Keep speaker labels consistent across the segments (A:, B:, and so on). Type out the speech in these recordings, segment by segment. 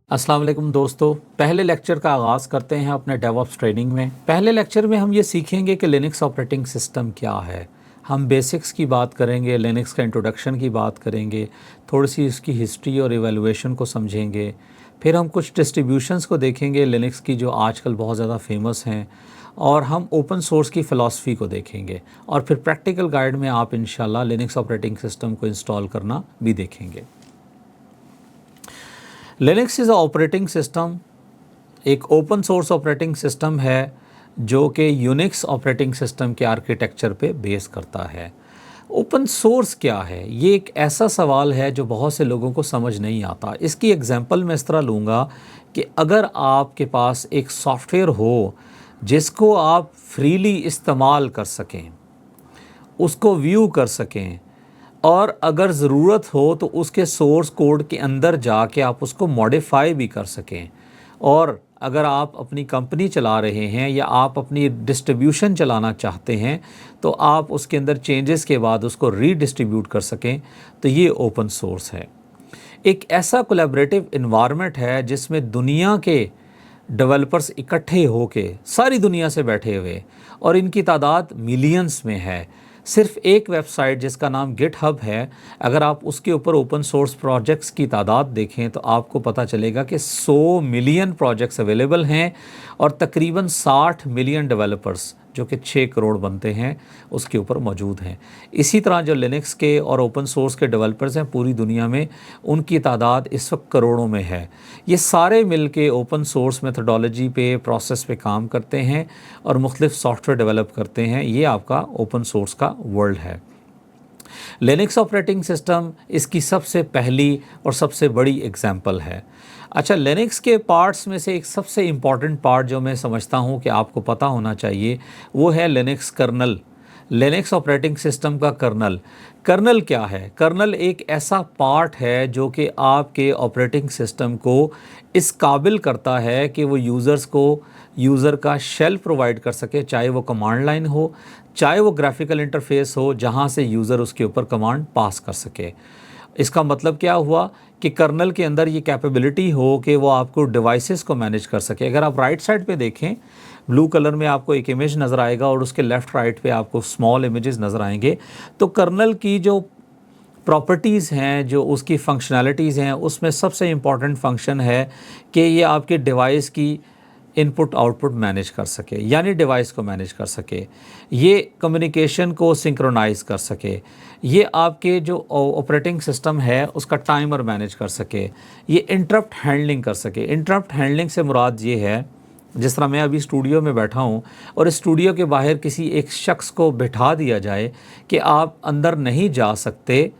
A: अस्सलाम वालेकुम दोस्तों, पहले लेक्चर का आगाज़ करते हैं अपने डेवऑप्स ट्रेनिंग में। पहले लेक्चर में हम ये सीखेंगे कि लिनक्स ऑपरेटिंग सिस्टम क्या है। हम बेसिक्स की बात करेंगे, लिनक्स का इंट्रोडक्शन की बात करेंगे, थोड़ी सी इसकी हिस्ट्री और इवैल्यूएशन को समझेंगे। फिर हम कुछ डिस्ट्रीब्यूशंस को देखेंगे लिनक्स की जो आजकल बहुत ज़्यादा फेमस हैं, और हम ओपन सोर्स की फ़िलासफ़ी को देखेंगे, और फिर प्रैक्टिकल गाइड में आप इंशाल्लाह लिनक्स ऑपरेटिंग सिस्टम को इंस्टॉल करना भी देखेंगे। Linux is a operating system, एक ओपन सोर्स ऑपरेटिंग सिस्टम है जो कि यूनिक्स ऑपरेटिंग सिस्टम के आर्किटेक्चर पे बेस करता है। ओपन सोर्स क्या है, ये एक ऐसा सवाल है जो बहुत से लोगों को समझ नहीं आता। इसकी एग्जांपल मैं इस तरह लूँगा कि अगर आपके पास एक सॉफ्टवेयर हो जिसको आप फ्रीली इस्तेमाल कर सकें, उसको व्यू कर सकें, और अगर ज़रूरत हो तो उसके सोर्स कोड के अंदर जाके आप उसको मॉडिफाई भी कर सकें, और अगर आप अपनी कंपनी चला रहे हैं या आप अपनी डिस्ट्रीब्यूशन चलाना चाहते हैं तो आप उसके अंदर चेंजेस के बाद उसको रीडिस्ट्रीब्यूट कर सकें, तो ये ओपन सोर्स है। एक ऐसा कोलैबोरेटिव इन्वायरमेंट है जिसमें दुनिया के डेवलपर्स इकट्ठे होके, सारी दुनिया से बैठे हुए, और इनकी तादाद मिलियंस में है। सिर्फ एक वेबसाइट जिसका नाम गिटहब है, अगर आप उसके ऊपर ओपन सोर्स प्रोजेक्ट्स की तादाद देखें तो आपको पता चलेगा कि 100 मिलियन प्रोजेक्ट्स अवेलेबल हैं, और तकरीबन 60 मिलियन डेवलपर्स जो कि 6 करोड़ बनते हैं उसके ऊपर मौजूद हैं। इसी तरह जो लिनक्स के और ओपन सोर्स के डेवलपर्स हैं पूरी दुनिया में, उनकी तादाद इस वक्त करोड़ों में है। ये सारे मिल के ओपन सोर्स मेथडोलॉजी पे, प्रोसेस पे काम करते हैं और मुख्तलिफ सॉफ्टवेयर डेवलप करते हैं। ये आपका ओपन सोर्स का वर्ल्ड है। लिनक्स ऑपरेटिंग सिस्टम इसकी सबसे पहली और सबसे बड़ी एग्जाम्पल है। अच्छा, लिनक्स के पार्ट्स में से एक सबसे इम्पॉर्टेंट पार्ट जो मैं समझता हूँ कि आपको पता होना चाहिए, वो है Linux kernel. Linux operating system का कर्नल। कर्नल क्या है? कर्नल एक ऐसा पार्ट है जो कि आपके ऑपरेटिंग सिस्टम को इस काबिल करता है कि वो यूज़र्स को यूज़र का शेल प्रोवाइड कर सके, चाहे वो कमांड लाइन हो, चाहे वो ग्राफिकल इंटरफेस हो, जहाँ से यूज़र उसके ऊपर कमांड पास कर सके। इसका मतलब क्या हुआ कि कर्नल के अंदर ये कैपेबिलिटी हो कि वो आपको डिवाइसेस को मैनेज कर सके। अगर आप राइट साइड पे देखें, ब्लू कलर में आपको एक इमेज नज़र आएगा और उसके लेफ़्ट राइट पे आपको स्मॉल इमेजेस नज़र आएंगे। तो कर्नल की जो प्रॉपर्टीज़ हैं, जो उसकी फंक्शनैलिटीज़ हैं, उसमें सबसे इम्पॉर्टेंट फंक्शन है कि ये आपके डिवाइस की इनपुट आउटपुट मैनेज कर सके, यानी डिवाइस को मैनेज कर सके, ये कम्युनिकेशन को सिंक्रोनाइज़ कर सके, ये आपके जो ऑपरेटिंग सिस्टम है उसका टाइमर मैनेज कर सके, ये इंटरप्ट हैंडलिंग कर सके। इंटरप्ट हैंडलिंग से मुराद ये है, जिस तरह मैं अभी स्टूडियो में बैठा हूँ और इस स्टूडियो के बाहर किसी एक शख्स को बिठा दिया जाए कि आप अंदर नहीं जा सकते,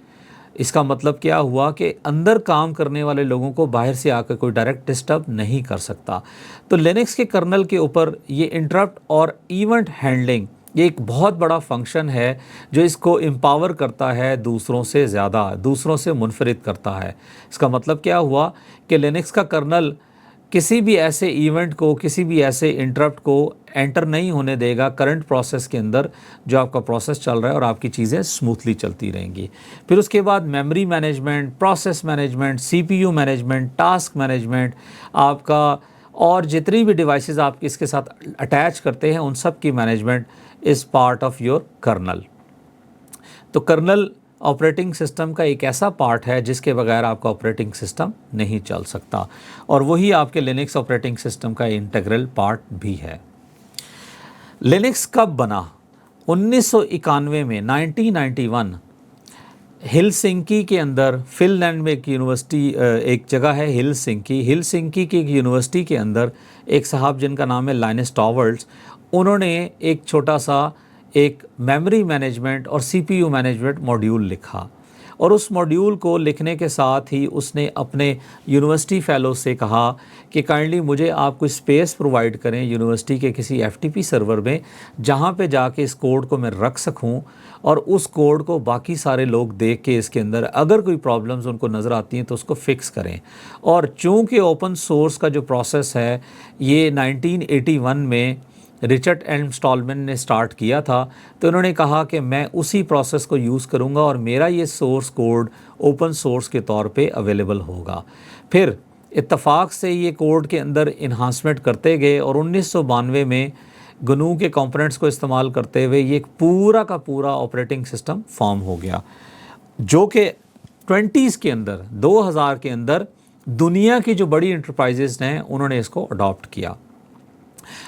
A: इसका मतलब क्या हुआ कि अंदर काम करने वाले लोगों को बाहर से आकर कोई डायरेक्ट डिस्टर्ब नहीं कर सकता। तो लिनक्स के कर्नल के ऊपर ये इंटरप्ट और इवेंट हैंडलिंग, ये एक बहुत बड़ा फंक्शन है जो इसको एम्पावर करता है, दूसरों से ज़्यादा, दूसरों से मुनफरिद करता है। इसका मतलब क्या हुआ कि लिनक्स का कर्नल किसी भी ऐसे इवेंट को, किसी भी ऐसे इंटरप्ट को एंटर नहीं होने देगा करंट प्रोसेस के अंदर जो आपका प्रोसेस चल रहा है, और आपकी चीज़ें स्मूथली चलती रहेंगी। फिर उसके बाद memory management, process management, CPU management, task management, आपका और जितनी भी डिवाइसेस आप इसके साथ अटैच करते हैं उन सब की management is part of your kernel. तो कर्नल ऑपरेटिंग सिस्टम का एक ऐसा पार्ट है जिसके बगैर आपका ऑपरेटिंग सिस्टम नहीं चल सकता, और वही आपके लिनक्स ऑपरेटिंग सिस्टम का इंटीग्रल पार्ट भी है। लिनक्स कब बना? 1991 में, 1991 हिलसिंकी के अंदर, फिनलैंड में एक यूनिवर्सिटी, एक जगह है हिलसिंकी की एक यूनिवर्सिटी के अंदर एक साहब जिनका नाम है लाइनस टॉवर्ड्स, उन्होंने एक छोटा सा एक मेमोरी मैनेजमेंट और सीपीयू मैनेजमेंट मॉड्यूल लिखा, और उस मॉड्यूल को लिखने के साथ ही उसने अपने यूनिवर्सिटी फ़ेलो से कहा कि काइंडली मुझे आप कोई स्पेस प्रोवाइड करें यूनिवर्सिटी के किसी एफटीपी सर्वर में, जहाँ पे जाके इस कोड को मैं रख सकूँ, और उस कोड को बाकी सारे लोग देख के इसके अंदर अगर कोई प्रॉब्लम्स उनको नज़र आती हैं तो उसको फ़िक्स करें। और चूँकि ओपन सोर्स का जो प्रोसेस है ये 1981 में रिचर्ड एम स्टॉलमैन ने स्टार्ट किया था, तो उन्होंने कहा कि मैं उसी प्रोसेस को यूज़ करूँगा और मेरा ये सोर्स कोड ओपन सोर्स के तौर पे अवेलेबल होगा। फिर इत्तफाक से ये कोड के अंदर इन्हांसमेंट करते गए और 1992 में GNU के कंपोनेंट्स को इस्तेमाल करते हुए ये एक पूरा का पूरा ऑपरेटिंग सिस्टम फॉर्म हो गया, जो कि 20s के अंदर 2000 के अंदर दुनिया की जो बड़ी इंटरप्राइजेज़ हैं उन्होंने इसको अडॉप्ट किया।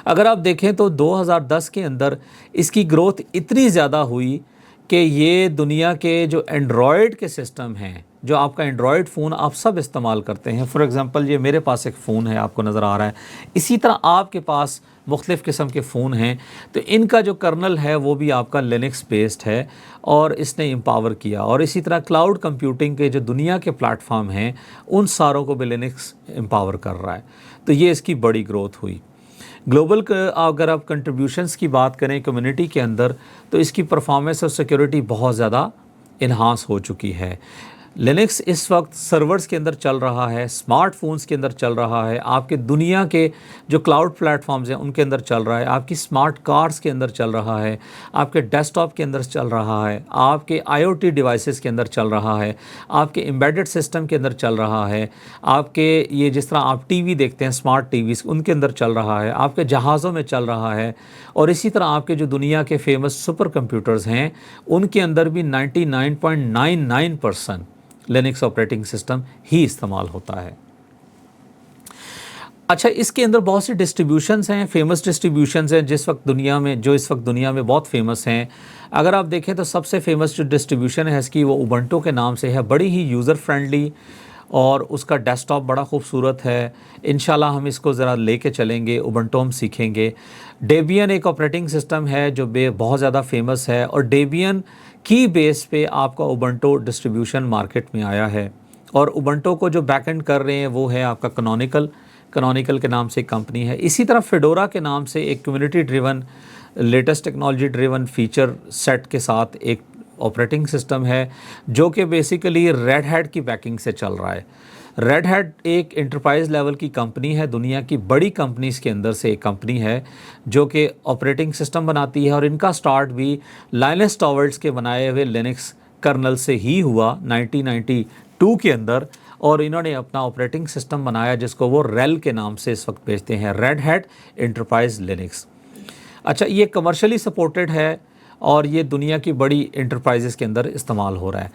A: अगर आप देखें तो 2010 के अंदर इसकी ग्रोथ इतनी ज़्यादा हुई कि ये दुनिया के जो एंड्रॉयड के सिस्टम हैं, जो आपका एंड्रॉयड फ़ोन आप सब इस्तेमाल करते हैं, फॉर एग्ज़ाम्पल ये मेरे पास एक फ़ोन है, आपको नज़र आ रहा है, इसी तरह आपके पास मुख्तलिफ़ किस्म के फ़ोन हैं, तो इनका जो कर्नल है वो भी आपका लिनक्स बेस्ड है और इसने एम्पावर किया। और इसी तरह क्लाउड कंप्यूटिंग के जो दुनिया के प्लेटफॉर्म हैं उन सारों को भी लिनक्स एम्पावर कर रहा है, तो ये इसकी बड़ी ग्रोथ हुई। ग्लोबल अगर आप कंट्रीब्यूशंस की बात करें कम्युनिटी के अंदर, तो इसकी परफॉर्मेंस और सिक्योरिटी बहुत ज़्यादा इन्हांस हो चुकी है। लिनक्स इस वक्त सर्वर्स के अंदर चल रहा है, स्मार्टफोन्स के अंदर चल रहा है, आपके दुनिया के जो क्लाउड प्लेटफॉर्म्स हैं उनके अंदर चल रहा है, आपकी स्मार्ट कार्स के अंदर चल रहा है, आपके डेस्कटॉप के अंदर चल रहा है, आपके IoT डिवाइसेस के अंदर चल रहा है, आपके एम्बेडेड सिस्टम के अंदर चल रहा है, आपके ये जिस तरह आप टीवी देखते हैं स्मार्ट टीवीज़ उनके अंदर चल रहा है, आपके जहाज़ों में चल रहा है, और इसी तरह आपके जो दुनिया के फेमस सुपर कंप्यूटर्स हैं उनके अंदर भी 99.99% लिनक्स ऑपरेटिंग सिस्टम ही इस्तेमाल होता है। अच्छा, इसके अंदर बहुत सी डिस्ट्रीब्यूशंस हैं, फेमस डिस्ट्रीब्यूशंस हैं इस वक्त दुनिया में बहुत फेमस हैं। अगर आप देखें तो सबसे फेमस जो डिस्ट्रीब्यूशन है इसकी वो उबंटू के नाम से है, बड़ी ही यूज़र फ्रेंडली और उसका डेस्कटॉप बड़ा खूबसूरत है। इंशाल्लाह हम इसको ज़रा लेके चलेंगे, उबंटू हम सीखेंगे। डेबियन एक ऑपरेटिंग सिस्टम है जो बहुत ज़्यादा फेमस है और डेबियन की बेस पे आपका उबंटू डिस्ट्रीब्यूशन मार्केट में आया है, और उबंटू को जो बैकएंड कर रहे हैं वो है आपका कैनोनिकल के नाम से एक कंपनी है। इसी तरह फेडोरा के नाम से एक community driven latest technology driven feature set के साथ एक ऑपरेटिंग सिस्टम है जो कि बेसिकली रेड हैट की बैकिंग से चल रहा है। रेड हैट एक एंटरप्राइज लेवल की कंपनी है, दुनिया की बड़ी कंपनीज़ के अंदर से एक कंपनी है जो कि ऑपरेटिंग सिस्टम बनाती है, और इनका स्टार्ट भी लाइनस टॉवर्ड्स के बनाए हुए लिनक्स कर्नल से ही हुआ 1992 के अंदर, और इन्होंने अपना ऑपरेटिंग सिस्टम बनाया जिसको वो रेल के नाम से इस वक्त बेचते हैं, रेड हैट एंटरप्राइज लिनक्स। अच्छा, ये कमर्शियली सपोर्टेड है और ये दुनिया की बड़ी इंटरप्राइजेस के अंदर इस्तेमाल हो रहा है।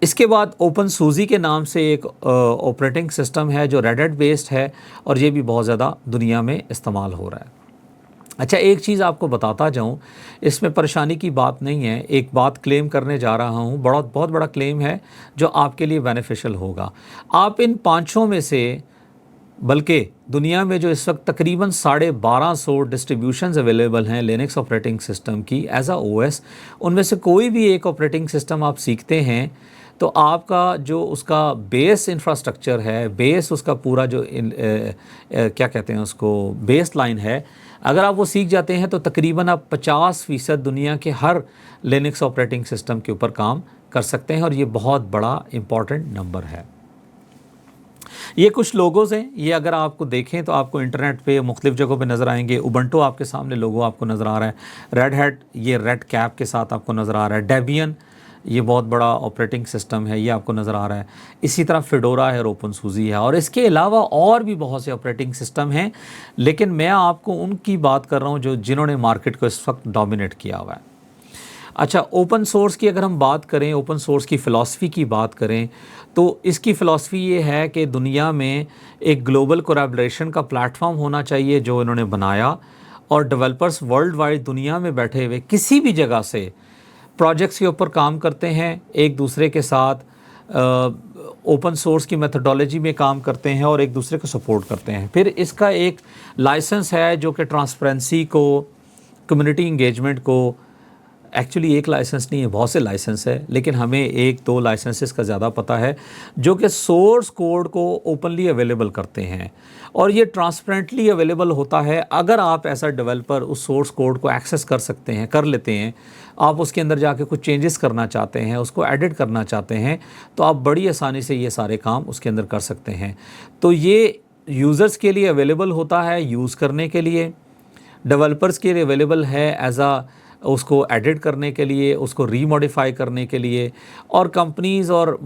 A: इसके बाद ओपन सूजी के नाम से एक ऑपरेटिंग सिस्टम है जो रेड हैट बेस्ड है, और ये भी बहुत ज़्यादा दुनिया में इस्तेमाल हो रहा है। अच्छा, एक चीज़ आपको बताता जाऊं, इसमें परेशानी की बात नहीं है, एक बात क्लेम करने जा रहा हूं, बहुत बड़ा क्लेम है जो आपके लिए बेनिफिशियल होगा। आप इन पाँचों में से, बल्कि दुनिया में जो इस वक्त तकरीबन 1250 डिस्ट्रीब्यूशंस अवेलेबल हैं लिनक्स ऑपरेटिंग सिस्टम की एज आ OS, उनमें से कोई भी एक ऑपरेटिंग सिस्टम आप सीखते हैं तो आपका जो उसका बेस इंफ्रास्ट्रक्चर है, बेस उसका पूरा जो क्या कहते हैं उसको बेस लाइन है, अगर आप वो सीख जाते हैं तो तकरीबन आप 50% दुनिया के हर लिनक्स ऑपरेटिंग सिस्टम के ऊपर काम कर सकते हैं, और ये बहुत बड़ा इम्पॉर्टेंट नंबर है। ये कुछ लोगोज़ हैं, ये अगर आपको देखें तो आपको इंटरनेट पे मुख्तलिफ़ जगहों पे नज़र आएंगे। उबंटू आपके सामने लोगो आपको नज़र आ रहा है, रेड हैट ये रेड कैप के साथ आपको नज़र आ रहा है, डेबियन ये बहुत बड़ा ऑपरेटिंग सिस्टम है, ये आपको नज़र आ रहा है। इसी तरह फेडोरा है और ओपन सूजी है, और इसके अलावा और भी बहुत से ऑपरेटिंग सिस्टम हैं, लेकिन मैं आपको उनकी बात कर रहा हूँ जिन्होंने मार्केट को इस वक्त डोमिनेट किया हुआ है। अच्छा, ओपन सोर्स की अगर हम बात करें, ओपन सोर्स की फ़िलासफ़ी की बात करें, तो इसकी फ़िलासफ़ी ये है कि दुनिया में एक ग्लोबल कोलैबोरेशन का प्लेटफॉर्म होना चाहिए जो इन्होंने बनाया, और डेवलपर्स वर्ल्ड वाइड दुनिया में बैठे हुए किसी भी जगह से प्रोजेक्ट्स के ऊपर काम करते हैं, एक दूसरे के साथ ओपन सोर्स की मेथोडोलॉजी में काम करते हैं और एक दूसरे को सपोर्ट करते हैं। फिर इसका एक लाइसेंस है जो कि ट्रांसपेरेंसी को, कम्युनिटी इंगेजमेंट को, एक्चुअली एक लाइसेंस नहीं है, बहुत से लाइसेंस है, लेकिन हमें 1-2 लाइसेंसेस का ज़्यादा पता है जो कि सोर्स कोड को ओपनली अवेलेबल करते हैं, और ये ट्रांसपेरेंटली अवेलेबल होता है। अगर आप ऐसा डेवलपर उस सोर्स कोड को एक्सेस कर सकते हैं, कर लेते हैं, आप उसके अंदर जाके कुछ चेंजेस करना चाहते हैं, उसको एडिट करना चाहते हैं, तो आप बड़ी आसानी से ये सारे काम उसके अंदर कर सकते हैं। तो ये यूज़र्स के लिए अवेलेबल होता है यूज़ करने के लिए, डेवलपर्स के लिए अवेलेबल है एज आ उसको एडिट करने के लिए, उसको रीमॉडिफाई करने के लिए, और कंपनीज़ और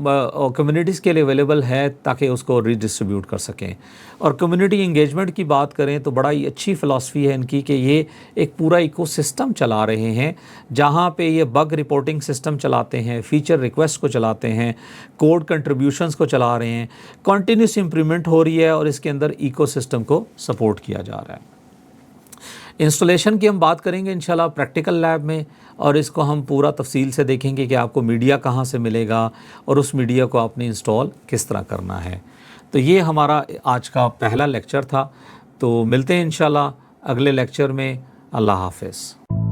A: कम्युनिटीज़ के लिए अवेलेबल है ताकि उसको रीडिस्ट्रीब्यूट कर सकें। और कम्युनिटी इंगेजमेंट की बात करें तो बड़ा ही अच्छी फ़िलासफ़ी है इनकी कि ये एक पूरा इकोसिस्टम चला रहे हैं, जहाँ पे ये बग रिपोर्टिंग सिस्टम चलाते हैं, फीचर रिक्वेस्ट को चलाते हैं, कोड कंट्रीब्यूशंस को चला रहे हैं, कंटिन्यूस इम्प्रूवमेंट हो रही है और इसके अंदर इकोसिस्टम को सपोर्ट किया जा रहा है। इंस्टॉलेशन की हम बात करेंगे इंशाल्लाह प्रैक्टिकल लैब में, और इसको हम पूरा तफसील से देखेंगे कि आपको मीडिया कहाँ से मिलेगा और उस मीडिया को आपने इंस्टॉल किस तरह करना है। तो ये हमारा आज का पहला लेक्चर था। तो मिलते हैं इंशाल्लाह अगले लेक्चर में। अल्लाह हाफ़िज़।